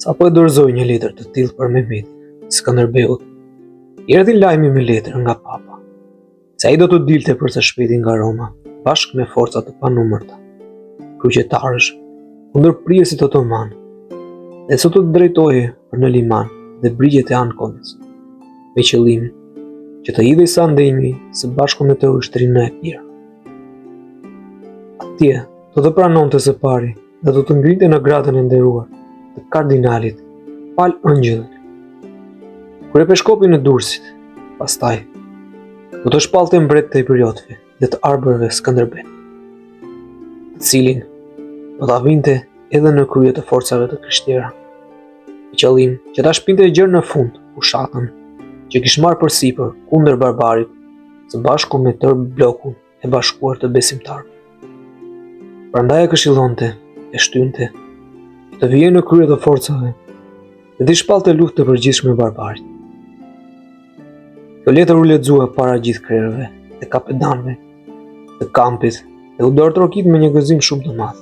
Sapo e dorëzoi një letër të tillë për Mehmetin, Skënderbeut, i erdhi lajmi me letër nga papa, se ai do të dilte për së shpejti nga Roma, bashkë me forca të panumërta, kryqëtarësh, kundër priesit otoman, dhe sot të drejtohej për në liman dhe brigjet e Ankonës, me qëllim që të hidhej sa ndejmi së bashku me të ushtrinë e Epir. Atje do të pranonte së pari dhe do të ngrinte në gradën e nderuar të kardinalit pal ëngjëllin. Kur e peshkopi në Durrësit, pastaj do të shpallte mbret të Epiotëve dhe të arbërve Skënderbet, të cilin do ta vinte edhe në krye të forcave të krishtlera, me qëllim që ta shpinte gjërë në fund fushatën që kishte marrë përsipër kundër barbarit së bashku me tërë blokun e bashkuar të besimtarëve. Prandaj e këshillonte, e shtynte, të vijej në krye të forcave dhe t'i shpallte luftë të përgjithshme barbarit. Kjo letër u lexua para gjithë krerëve dhe kapetanëve të kampit dhe u dorëtrokit me një gëzim shumë të madh.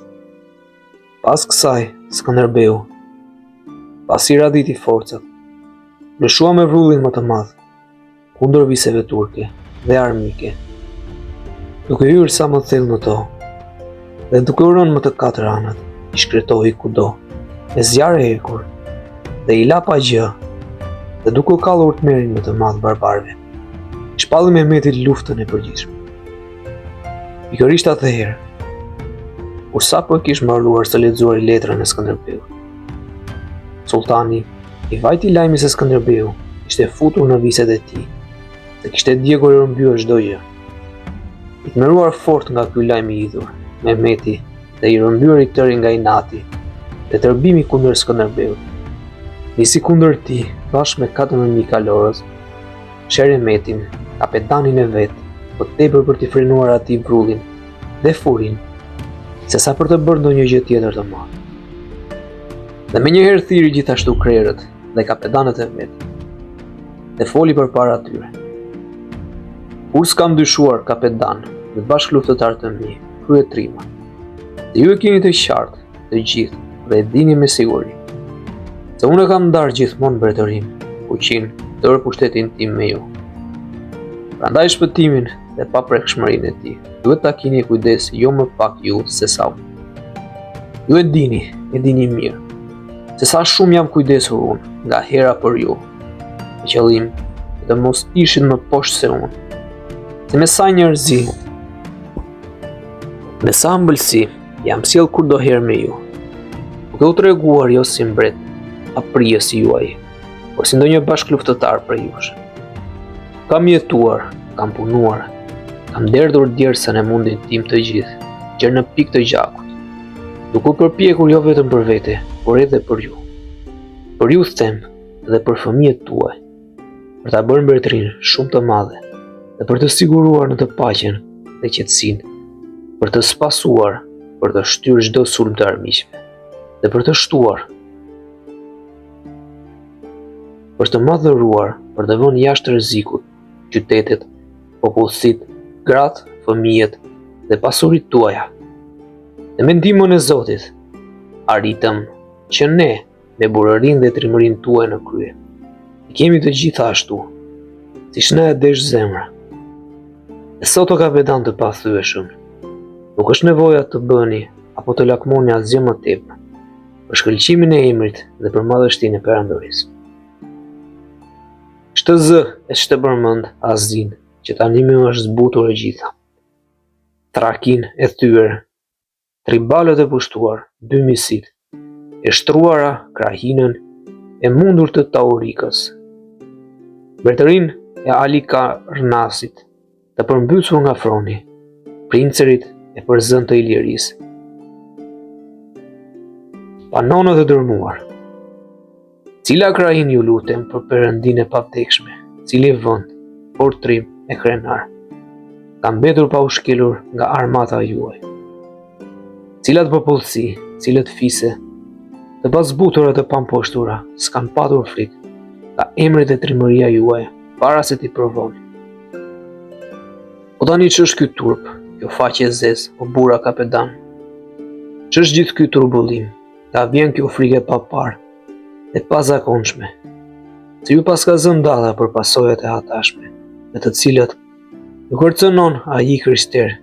Pas kësaj, Skënderbeu, pasi radhiti forcat, lëshua me vrullin më të madh kundër viseve turke dhe armike, duke hyrë sa më thellë në to, dhe duke u rënë më të katër anët, i shkretohi kudo, me zjarë e hekur, dhe i la pa gjë, dhe duke u kallur tmerrin më të madh barbarëve, shpalli Mehmetit luftën e përgjithshme. Pikërisht atëherë, kur sapo e kishte mbaruar së lexuari letrën e Skënderbeut, sultani i vajti lajmi se Skënderbeu ishte futur në viset e tij, se kishte djegur e rëmbyer çdo gjë. I tmerruar fort nga ky lajm i idhur, Mehmeti dhe i rëmbyer i tëri nga inati dhe tërbimi kundër Skënderbeut, nisi kundër tij bashkë me 14.000 kalorës, Sheremetin, kapetanin e vet, po tepër për t'i frenuar atij vrullin dhe furin, sesa për të bërë ndonjë gjë tjetër të madhe. Dhe menjëherë thiri gjithashtu krerët dhe kapetanët e vet, dhe foli përpara tyre: "Kur s'kam dyshuar kapetan dhe bashkëluftëtar të mi, kryetrima, dhe ju e keni të qartë të gjithë dhe e dini me siguri, se unë e kam ndarë gjithmonë mbretërinë, fuqinë, tërë pushtetin tim me ju. Prandaj shpëtimin dhe paprekshmërinë e tij duhet ta keni kujdes jo më pak ju se sa unë. Ju e dini mirë, se sa shumë jam kujdesur unë nga hera për ju, me qëllim të mos ishit më poshtë se unë, se me sa njerëzi, me sa ëmbëlsi jam sjell kudoherë me ju, duke u treguar jo si mbret aprijës si juaj, por si ndonjë bashkëluftëtar për jush. Kam jetuar, kam punuar, kam derdhur djersën e mundin tim të gjithë, gjërë në pikë të gjakut, duke u përpjekur jo vetëm për vete, por edhe për ju. Për ju them dhe për fëmijët tuaj, për ta bërë mbretërinë shumë të madhe dhe për të siguruar në të paqen dhe qetësinë, për të spasuar, për të shtyrë çdo sulm të armiqve dhe për të shtuar, për të madhëruar, për të vënë jashtë rrezikut qytetet, popullsitë, gratë, fëmijët dhe pasuritë tuaja. Dhe me ndihmën e Zotit, arritëm që ne, me burërinë dhe trimërinë tuaj në krye, kemi të gjitha ashtu, siç na e desh zemra. E sot o kapetan të pathyeshëm, nuk është nevoja të bëni apo të lakmoni asgjë më tepër për shkëlqimin e emrit dhe për madhështinë e Perëndërisë. Shtë zë e shtë përmend Azin, që tani më është zbutur e gjitha. Trakin e thyer, tribalët e pushtuar, 2 misit, e shtruara krahinën e mundur të Taurikës, mbretërinë e Alikarnasit, të përmbysur nga Froni, princerit e përzën të Ilirisë, panonët e dërmuar. Cila krahin ju lutem për Perëndinë e pavdekshme, cili vend, fortrim e krenar, ka mbetur pa u shkelur nga armata juaj. Cilat popullsi, cilët fise, të pazbutura të pamposhtura, s'kan patur frikë, ka emrit e trimëria juaj, para se t'i provoni. O tani ç'është ky turp, kjo faqe zez, o bura kapetan? Ç'është gjithë ky turbullim? Ka vjen kjo frikë pa parë, e pazakonshme, se ju paska zënë dalla për pasojat e hatashme, me të cilat ju kërcënon ai Krister,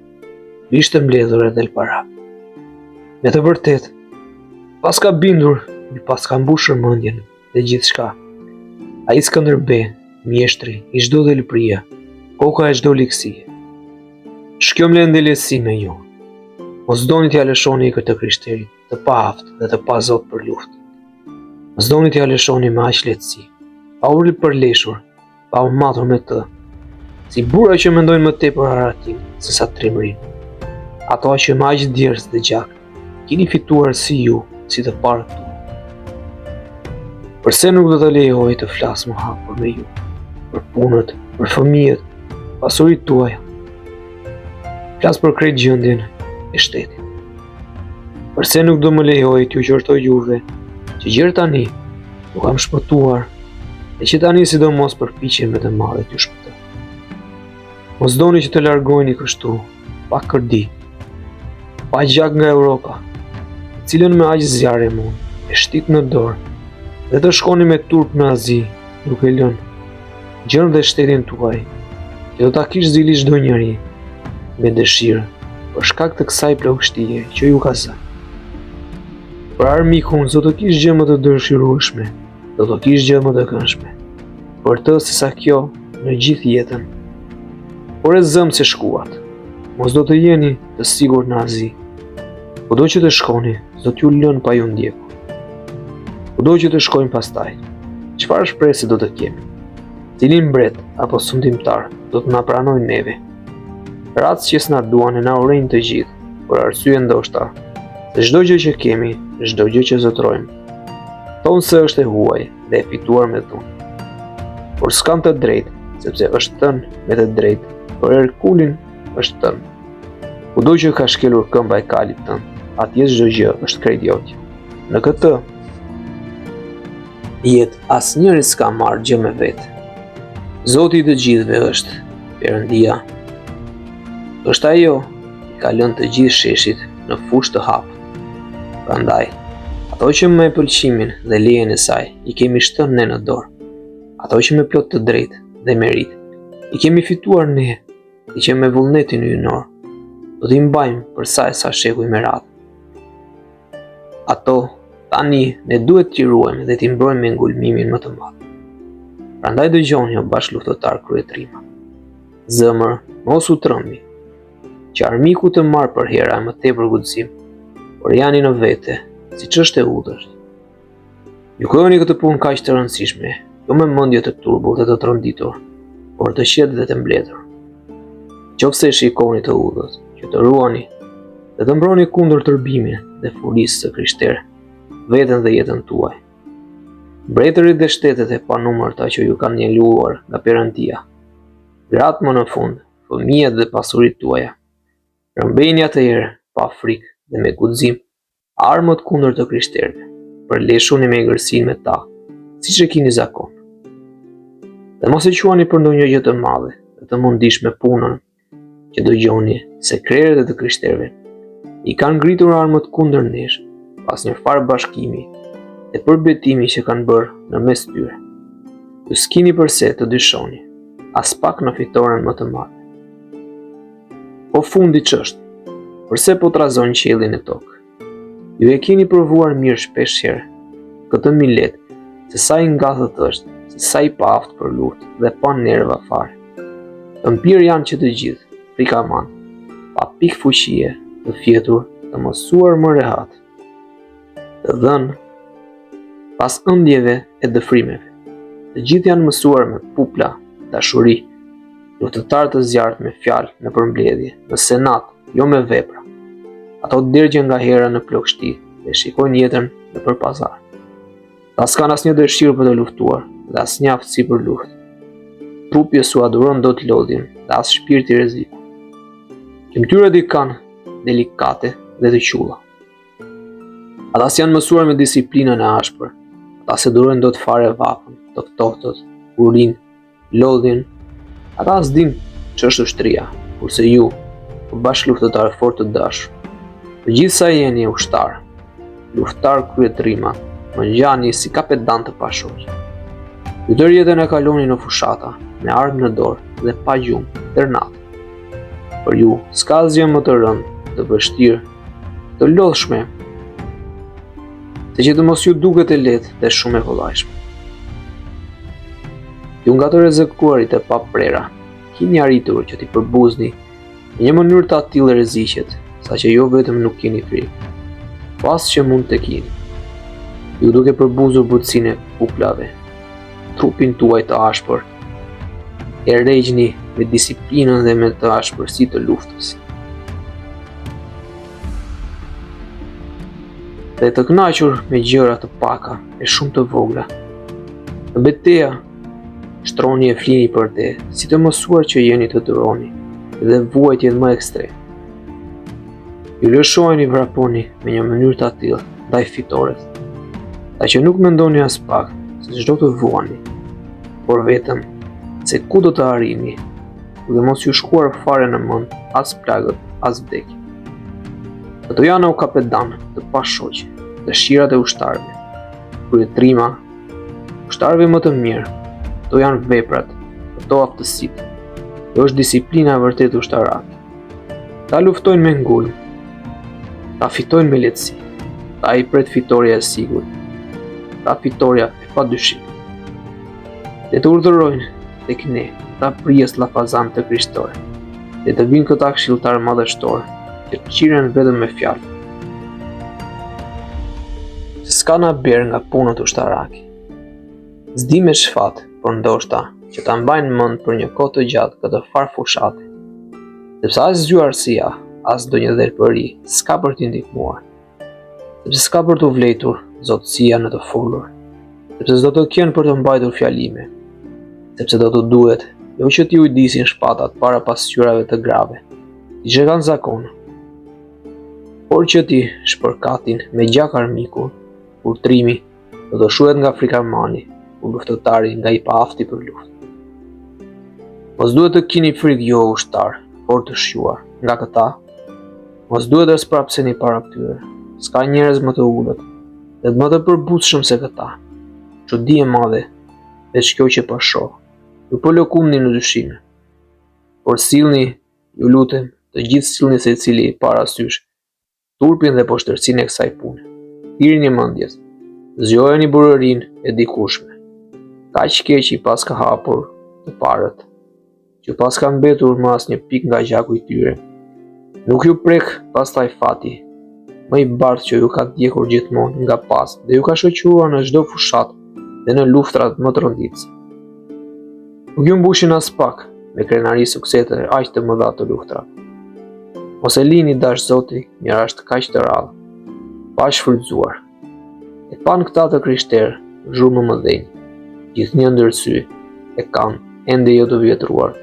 ishte mbledhur edhe para. Me të vërtet, paska bindur, ju paska mbushur mendjen dhe gjithçka. Ai Skënderbe, mjeshtri i çdo dhelpërie, koka e çdo likësie. Shkjo mlendelesi me ju. Mos doni t'ja lëshoni i këtë Krishterit të paaft dhe të pa Zot për luftë. Mos doni t'ja lëshoni me aq lehtësi, pa u përleshur, pa u matur me të, si burra që mendojnë më tepër haratim se sa trimërin. Ato që me aq djerës dhe gjak, keni fituar si ju, si të parë tu. Përse nuk do të lejoj të flas më hapur me ju, për punët, për fëmijët, pasurit tuaja. Flas për krejt gjendjen e shtetit. Përse nuk do më lejoj t'ju qortoj juve, që gjërë tani nuk kam shpëtuar, e që tani sidomos përpiqen me të madhe t'ju shpëtoj. Mos doni që të largojni kështu, pa kërdi, pa gjak nga Europa, cilën me aq zjarre mund, e shtit në dorë, dhe të shkoni me turp në Azi, duke lënë gjën dhe shtetin tuaj, që do ta kish zili çdo njeri me dëshirë, për shkak të kësaj plagështie që ju ka zënë. Për armikun, do të kish gjë më të dëshirueshme, do të kish gjë më të këndshme, për të se sa kjo në gjithë jetën. Por e zëmë se shkuat, mos do të jeni të sigurt në Azi. Kudo që të shkoni, do t'ju lënë pa ju ndjekur. Kudo që të shkojmë pastaj, çfarë shpresë do të kemi? Cilin mbret apo sundimtar do të na pranojnë neve? Ratës që s'na duan e na urrejnë të gjithë, për arsye ndoshta, se çdo gjë që kemi, çdo gjë që zotrojmë, thonë se është e huaj dhe e fituar me dhunë. Por s'kan të drejtë, sepse është thënë me të drejtë, për Herkulin është thënë. Kudo që ka shkelur këmba e kalit tënd, atje çdo gjë është krejt jotja. Në këtë jetë asnjëri s'ka marrë gjë me vetë. Zoti i të gjithëve është Perëndia. Është ajo i ka lënë të gjithë sheshit në fushë të hapur. Prandaj, ato që me pëlqimin dhe lejen e saj i kemi shtënë ne në dorë. Ato që me plot të drejtë dhe merit i kemi fituar ne, i që me vullnetin hyjnor do t'i mbajmë për sa e sa shekuj me radhë. Ato tani ne duhet t'i ruajmë dhe t'i mbrojmë me ngulmimin më të madh. Prandaj dëgjoni o bashkëluftëtar kryetrima. Zëmër, mos u trembi, që armiku të marrë për hera e më tepër guxim, por janë në vete, siç është e udhërt. Ju kërkoni këtë punë kaq të rëndësishme, jo me mendje të turbullt dhe të tronditur, por të qetë dhe të mbledhur. Qofse shikoni të udhët, që të ruani dhe të mbroni kundër tërbimin dhe furisë së Krishterë, veten dhe jetën tuaj. Mbretërit dhe shtetet e panumërta që ju kanë njeluar nga Perëndia, gratë më në fund, fëmijët dhe pasurit tuaja, rëmbejni atëherë pa frikë dhe me guxim armët kundër të Krishterëve, përleshuni me egërsinë me ta, siç e keni zakon. Dhe mos e quani për ndonjë gjë të madhe dhe të mundishme punën që dëgjoni se krerët e të Krishterëve i kanë ngritur armët kundër nesh, pas një farë bashkimi dhe përbetimi që kanë bërë në mes tyre. Ju s'kini përse të dyshoni, as pak në fitoren më të madhe. Po fundi ç'është, përse po trazon qiellin e tokë? Ju e keni provuar mirë shpeshherë këtë milet, se sa i ngathët është, se sa i paaft për luftë dhe pa nerva fare. Të mpirë janë që të gjithë, frikaman, pa pikë fuqie, të fjetur, të mësuar më rehat, të dhënë, pas ëndjeve e dëfrimeve. Të gjithë janë mësuar me pupla, dashuri, luftëtar të zjarrt me fjalë në përmbledhje, në senat, jo me vepra. Ato dërgjen nga hera në plagështi dhe shikojnë jetën në përpazar. Ta s'kan asnjë dëshirë për të luftuar dhe asnjë aftësi për luftë. Trupi s'u adhuron dot lodhjen dhe as shpirti rreziku. Gjymtyrët i kanë delikate dhe të qulla. Ata s'janë mësuar me disiplinën e ashpër. Ata se durojnë dot fare vapën, të ftohtët, urin, lodhin. Ata s'din ç'është ushtria, kurse ju, bashkëluftëtarë fort të dashur, të gjithë sa jeni ushtar, luftar kryetrima, më ngjani si kapetan të pashoq. Ju tërë jetën e kaloni në fushata, me armë në dorë dhe pa gjumë, tërnatë. Për ju, s'ka asgjë më të rëndë, të vështirë, të lodhshme, se që të mos ju duket e lehtë dhe shumë e kollajshme. Ju nga të rrezikuarit e pa prera, keni arritur që t'i përbuzni në një mënyrë të tillë rreziqet, saqë jo vetëm nuk keni frikë, pas që mund të keni. Ju duke përbuzur butësinë e kuklave, trupin tuaj të ashpër, e regjni me disiplinën dhe me të ashpërsi të luftës. Dhe të kënaqur me gjëra të paka e shumë të vogla. Në betejë, shtroni e flini për te, si të mësuar që jeni të duroni, dhe vuajtjen më ekstrem. Ju lëshojeni vraponi me një mënyrë të tillë ndaj fitores, ta që nuk mendoni as pak se çdo të vuani, por vetëm se ku do të arrini, dhe mos ju shkuar fare në mend as plagët, as vdekje. Këto janë o kapetan të pashoqe, dëshirat e ushtarëve, kryetrima, ushtarëve më të mirë, këto janë veprat, këto aftësitë, kjo është disiplina e vërtet ushtarake. Ta luftojnë me ngulm, ta fitojnë me lehtësi, ta i pret fitoria e sigurt, ta fitoria e padyshim. Dhe të urdhërojnë tek ne, ta prijes llafazan të Krishterë, dhe të vinë këta këshilltar madhështor, që qiren vetëm me fjalë. S'ka na ber nga punët ushtarake. S'di me çfat, por ndoshta që ta mbajnë mend për një kohë të gjatë këtë farë fushate, sepse as zgjuarësia, as ndonjë dhelpëri s'ka për t'i ndihmuar, sepse s'ka për t'u vletur zotësia në të folur, sepse s'do të kenë për të mbajtur fjalime, sepse do të duhet jo që t'i ujdisin shpatat para pasqyrave të grave, që kanë zakon, por që t'i shpërkatin me gjak armiku, kur trimi do të shuhet nga frikamani, kur luftëtari nga i paafti për luftë. Mos duhet të keni frikë jo ushtar, por të shjuar. Nga këta, mos duhet të sprapseni para këtyre. S'ka njerëz më të ulët dhe më të përbutshëm se këta. Çudi e madhe, veç kjo që po shoh. Ju po lëkundni në dyshime. Por sillni, ju lutem, të gjithë sillni secili parasysh turpin dhe poshtërsinë e kësaj pune. Thirrni mendjes. Zgjojeni burërinë e dikushme. Kaq keq i pas ka hapur të parët, që pas ka mbetur më as një pik nga gjaku i tyre. Nuk ju prek pastaj fati, më i bardhë që ju ka djekur gjithmonë nga pas dhe ju ka shoqëruar në çdo fushat dhe në luftrat më të rënditse. Nuk ju mbushin as pak me krenari suksete aq të mëdha të luftrave. Mos e lini dash Zoti një rasht kaq të rrallë, pa shfrytzuar. E pan këta të krishterë, zhurmë më dhenjë, gjithnjë ndër sy e kanë ende jo të vjetruar.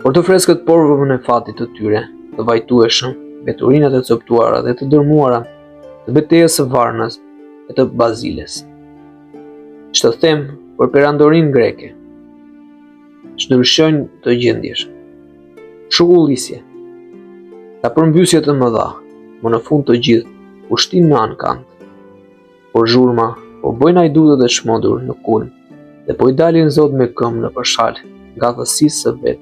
Por të freskët porvën e fatit të tyre, të vajtueshëm, veturinat e coptuara dhe të dërmuara, të betejës së Varnës e të Baziles. Ç'të them për perandorin greke, ç'ndryshojnë të gjendjesh. Shukullisje, ta përmbysje të mëdha, më në fund të gjithë, ushtin në ankant. Por zhurma, po bëjnë ajdutët e çmodur në kulm, dhe po i dalin zot me këmbë në përshal nga thësisë së vet,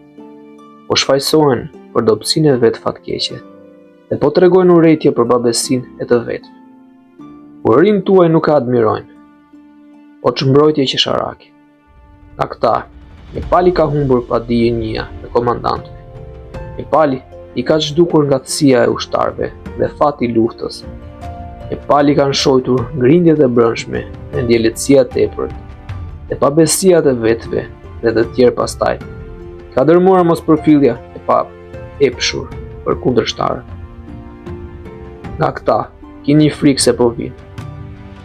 po shfaqsohen për dobësinë e vet fatkeqe, dhe po tregojnë urrëtie për babesinë e të vetëve. Urrërinë tuaj nuk e admirojnë, po çmbrojtje qesharake. Nga këta, një pali ka humbur pa dijenjia e komandantëve. Një pali i ka zhdukur nga thësia e ushtarëve dhe fati i luftës. Një pali kanë shojtur grindjet e brendshme me ndjeletësia tepërt, dhe pabesia të vetëve dhe të tjerë pastaj. Ka dërmuar mospërfillja e pa epshur për kundërshtarët. Nga këta, keni frikë se po vinë.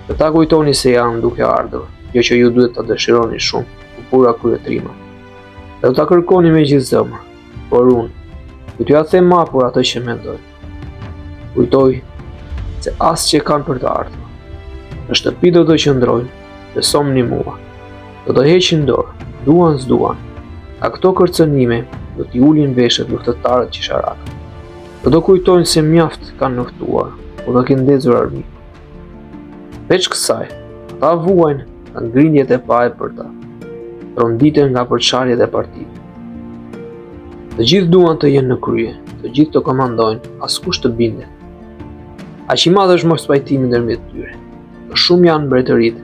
Këta kujtoni se janë duke ardhur, jo që ju duhet ta dëshironi shumë, ku pura kryetrima. Dhe do ta kërkoni me gjithë zemër, por unë, do t'ju them hapur atë që mendoj. Kujtoj se as që kanë për të ardhur. Në shtëpi do të qëndrojnë, besomni mua. Do të heqin dorë, duan s'duan. A këto kërcënime do t'i ulin veshët luftëtarët qesharak. Do të kujtojnë se mjaft kanë nëftuar, po do këndezur armik. Veç kësaj, ata vuajnë nga ngrinjet e paepërta, tronditen nga përçarjet e partive. Të gjithë duan të jenë në krye, të gjithë të komandojnë, askush të bindet. Aq i madh është mos pajtimi ndërmjet tyre. Të shumë janë mbretërit,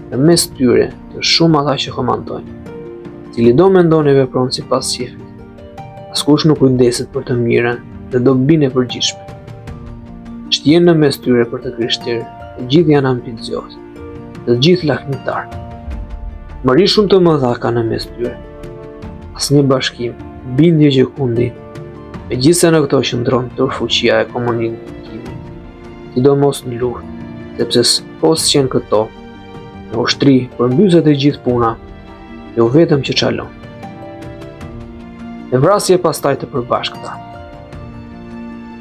dhe mes tyre të shumë ata që komandojnë. Cili do mendon e vepron sipas shefit. Askush nuk kujdeset për të mirën dhe do binë e përgjithshme. Shtjen në mes tyre për të krishterë, të gjithë janë ambiciozë, të gjithë lakmitar. Mëri shumë të mëdha ka në mes tyre. Asnjë bashkim, bindje gjekundi, megjithse në këto qëndron tërë fuqia e komunikimit, sidomos në luftë, sepse pos qenë këto, në ushtri përmbyset e gjithë puna, jo vetëm që çalon. E vrasje pastaj të përbashkëta.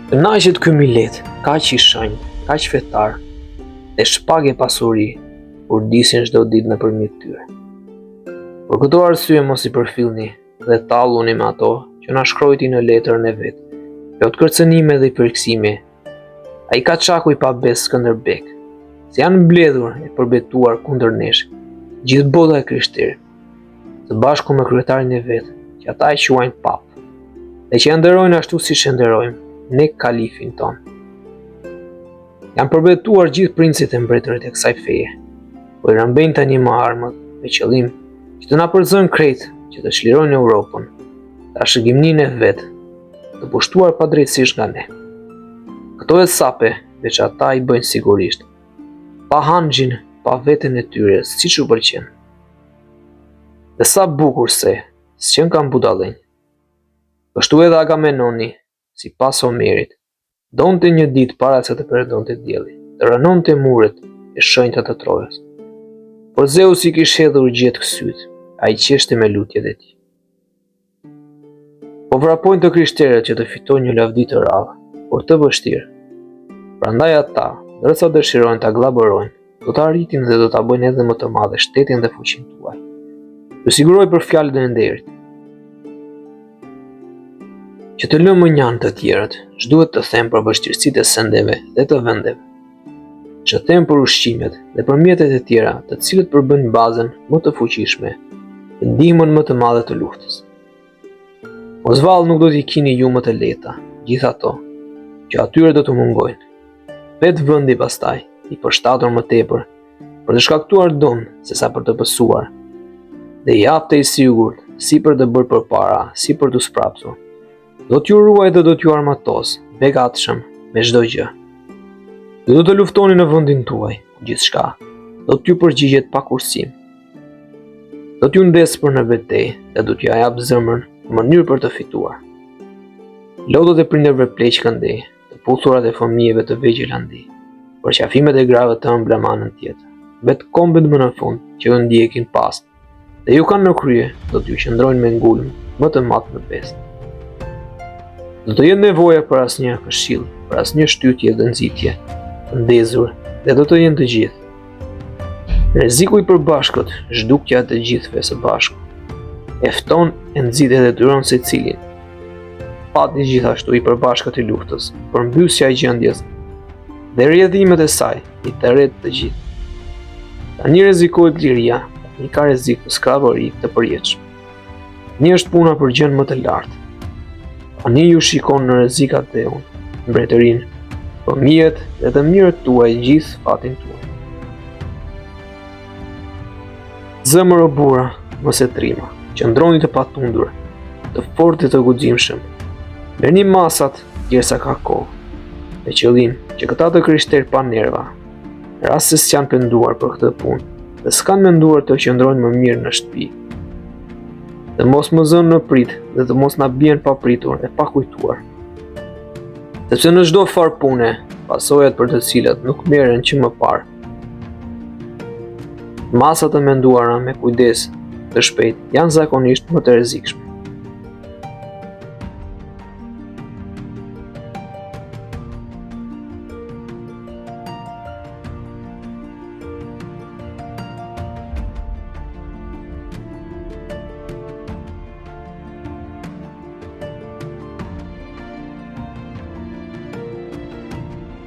Kënaqet ky millet, kaq i shenjtë, kaq fetar, dhe shpagë pasuri, kur disin çdo ditë nëpërmjet tyre. Por këto arsye mos i përfillni dhe talluni me ato që na shkrojti në letrën e vet. Plot kërcënime dhe i përksime. Ai ka çaku i pabes Skënderbek. Se janë mbledhur e përbetuar kundër nesh, gjithë bota e krishterë, së bashku me kryetarin e vet, që ata e quajnë pap, dhe që nderojnë ashtu si nderojmë ne kalifin ton. Janë përbetuar gjithë princit e mbretërit e kësaj feje, po i rëmbejnë tani me armët, me qëllim që të na përzojnë krejt që të çlirojnë Europën, ta shëgimnin e vet, të pushtuar padrejtësisht nga ne. Këto e sape, veç ata i bëjnë sigurisht, pa hanxhin, pa veten e tyre, siç u pëlqen. Dhe sa bukur se, s'qen kam budallënj. Kështu edhe Agamenoni, si pas Homerit, donte një ditë para se të perëndonte dielli, të rënonte muret e shenjta të Trojës. Por Zeus i kishte hedhur gjetë kësyt, ai qeshte me lutjet e tij. Po vrapojnë të krishterët që të fitojnë një lavdi të rrallë, por të vështirë. Prandaj ata, ndërsa dëshirojnë ta glabërojnë, do ta arritin dhe do ta bëjnë edhe më të madhe shtetin dhe fuqinë tuaj. Ju siguroj për fjalët e nderit. Që të lëmë njanë të tjerët, ç'duhet të them për vështirësitë e sendeve dhe të vendeve. Që them për ushqimet dhe për mjetet e tjera, të cilët përbëjnë bazën më të fuqishme dhe ndihmën më të madhe të luftës. Mos vallë nuk do t'i kini ju më të lehta, gjithë ato që atyre do të mungojnë. Vetë vendi pastaj, i përshtatur më tepër, për të shkaktuar dom sesa për të pësuar, dhe i hapte i sigurt, si për të bërë përpara, si për të sprapsur. Do t'ju ruaj dhe do t'ju armatos, begatshëm, me çdo gjë. Dhe do të luftoni në vendin tuaj, gjithçka, do t'ju përgjigjet pa kursim. Do t'ju ndes për në betejë dhe do t'ju jap zemrën në mënyrë për të fituar. Lodhët e prindërve pleq këndej, të puthurat e fëmijëve të vegjël andej, për qafimet e grave të ëmbla anën tjetër, vetë kombet më në fund që u ndjekin pas, dhe ju kanë në krye, do t'ju qëndrojnë me ngulm më të madh në pestë. Do të jetë nevoja për asnjë këshill, për asnjë shtytje dhe nxitje, të ndezur, dhe do të jenë të gjithë. Rreziku i përbashkët, zhdukja e të gjithëve së bashku, e fton e nxit e detyron secilin. Pati gjithashtu i përbashkët i luftës, përmbysja e gjendjes, dhe rrjedhimet e saj, i tërhet të gjithë. Tani rrezikohet liria, një ka rrezik të sklavëri të përjetshme. Një është puna për gjën më të lartë. Tani ju shikon në rrezikat e unë, mbretërinë, fëmijët dhe të mirët tuaj gjithë fatin tuaj. Zemër o burra, mos e trima, qëndroni të patundur, të fortë të guximshëm. Merrni masat derisa ka kohë, me qëllim që këta të krishterë pa nerva, në rast se s'janë penduar për këtë punë, dhe s'kanë menduar të qëndrojnë më mirë në shtëpi, dhe mos më zënë në prit dhe të mos na bien pa pritur e pa kujtuar. Sepse në çdo farë pune, pasojat për të cilat nuk merren që më parë. Masat e menduara me kujdes të shpejt janë zakonisht më të rrezikshme.